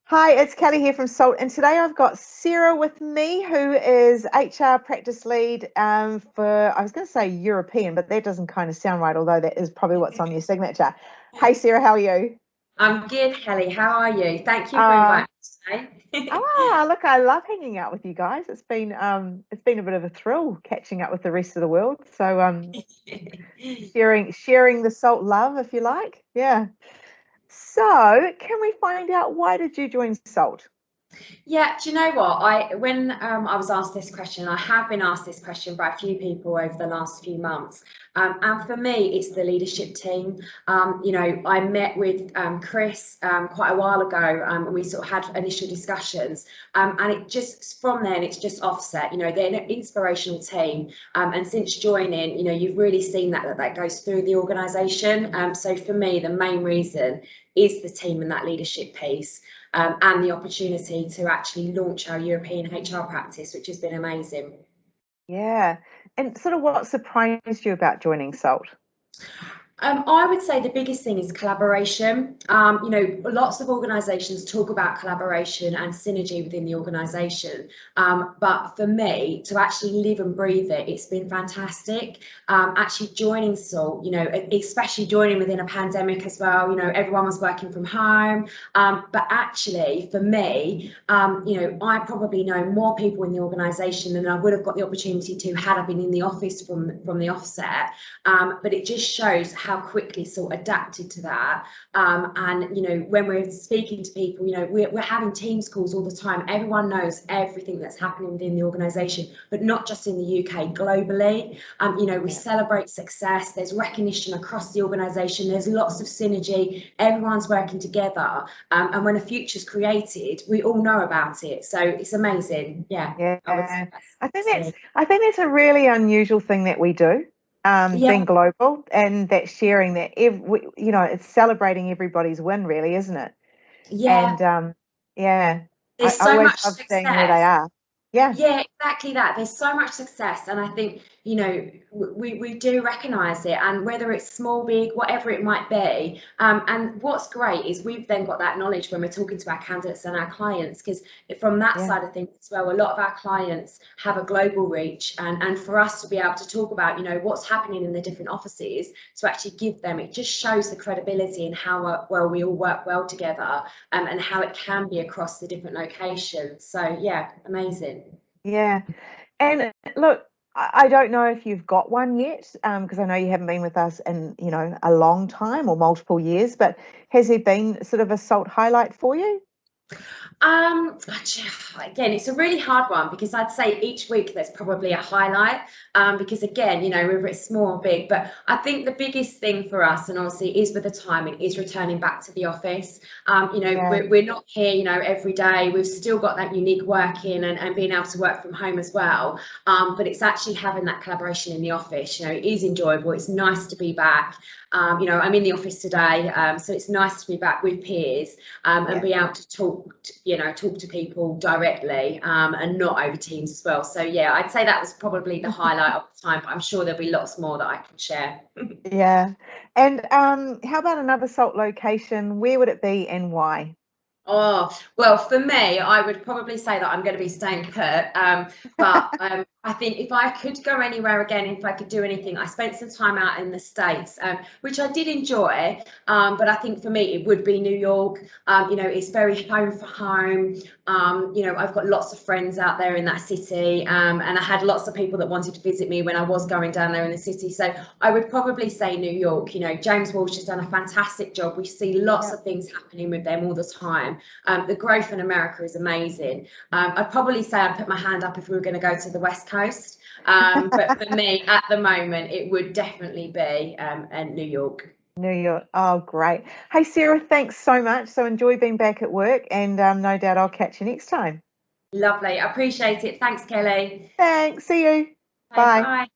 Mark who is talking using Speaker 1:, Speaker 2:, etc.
Speaker 1: Hi, it's Kelly here from Salt, and today I've got Sarah with me, who is HR practice lead for, I was going to say European, but that doesn't kind of sound right, although that is probably what's on your signature. Hey, Sarah, how are you?
Speaker 2: I'm good, Kelly. How are you? Thank you for
Speaker 1: Uh,
Speaker 2: inviting me today.
Speaker 1: Look, I love hanging out with you guys. It's been a bit of a thrill catching up with the rest of the world. So sharing the Salt love, if you like. Yeah. So can we find out, why did you join Salt?
Speaker 2: Yeah, do you know what? When I was asked this question, I have been asked this question by a few people over the last few months. And for me, it's the leadership team. I met with Chris quite a while ago, and we sort of had initial discussions. And it just from then, it's just offset. They're an inspirational team. And since joining, you've really seen that goes through the organisation. So for me, the main reason is the team and that leadership piece. And the opportunity to actually launch our European HR practice, which has been amazing.
Speaker 1: Yeah. And sort of what surprised you about joining Salt?
Speaker 2: I would say the biggest thing is collaboration. Lots of organisations talk about collaboration and synergy within the organisation, but for me, to actually live and breathe it, it's been fantastic. Actually joining Salt, especially joining within a pandemic as well. Everyone was working from home, but actually for me, I probably know more people in the organisation than I would have got the opportunity to had I been in the office from the offset. But it just shows how quickly Salt adapted to that. When we're speaking to people, we're having Teams calls all the time. Everyone knows everything that's happening within the organisation, but not just in the UK, globally. We celebrate success. There's recognition across the organisation. There's lots of synergy. Everyone's working together. And when a future's created, we all know about it. So it's amazing. Yeah.
Speaker 1: Yeah.
Speaker 2: I would say
Speaker 1: I think that's a really unusual thing that we do.
Speaker 2: yeah.
Speaker 1: Being global, and that sharing that it's celebrating everybody's win, really, isn't it?
Speaker 2: Yeah.
Speaker 1: And yeah, I
Speaker 2: There's so
Speaker 1: always
Speaker 2: much
Speaker 1: love seeing where they
Speaker 2: success.
Speaker 1: are. Yeah.
Speaker 2: Yeah, exactly that. There's so much success, and I think we do recognise it, and whether it's small, big, whatever it might be. And what's great is we've then got that knowledge when we're talking to our candidates and our clients, because from that
Speaker 1: Yeah.
Speaker 2: side of things as well, a lot of our clients have a global reach, and for us to be able to talk about what's happening in the different offices, to actually give them, it just shows the credibility and how well we all work well together, and how it can be across the different locations. So yeah, amazing.
Speaker 1: Yeah. And look, I don't know if you've got one yet, because I know you haven't been with us in, a long time or multiple years, but has there been sort of a Salt highlight for you?
Speaker 2: Again, it's a really hard one, because I'd say each week there's probably a highlight. Because again, whether it's small or big, but I think the biggest thing for us, and obviously is with the timing, is returning back to the office.
Speaker 1: Yeah.
Speaker 2: We're not here, every day. We've still got that unique working, and being able to work from home as well. But it's actually having that collaboration in the office. It is enjoyable. It's nice to be back. I'm in the office today, so it's nice to be back with peers, and
Speaker 1: Yeah.
Speaker 2: be able to talk to people directly, and not over Teams as well. So yeah, I'd say that was probably the highlight of the time, but I'm sure there'll be lots more that I can share.
Speaker 1: Yeah. And how about another Salt location? Where would it be and why?
Speaker 2: Oh, well, for me, I would probably say that I'm going to be staying put. But I think if I could go anywhere again, if I could do anything, I spent some time out in the States, which I did enjoy. But I think for me, it would be New York. It's very home for home. I've got lots of friends out there in that city, and I had lots of people that wanted to visit me when I was going down there in the city. So I would probably say New York. James Walsh has done a fantastic job. We see lots
Speaker 1: Yeah.
Speaker 2: of things happening with them all the time. The growth in America is amazing. I'd probably say I'd put my hand up if we were going to go to the West Coast. But for me, at the moment, it would definitely be New York.
Speaker 1: New York. Oh, great. Hey, Sarah, thanks so much. So enjoy being back at work, and no doubt I'll catch you next time.
Speaker 2: Lovely. I appreciate it. Thanks, Kelly.
Speaker 1: Thanks. See you.
Speaker 2: Okay,
Speaker 1: Bye.
Speaker 2: bye.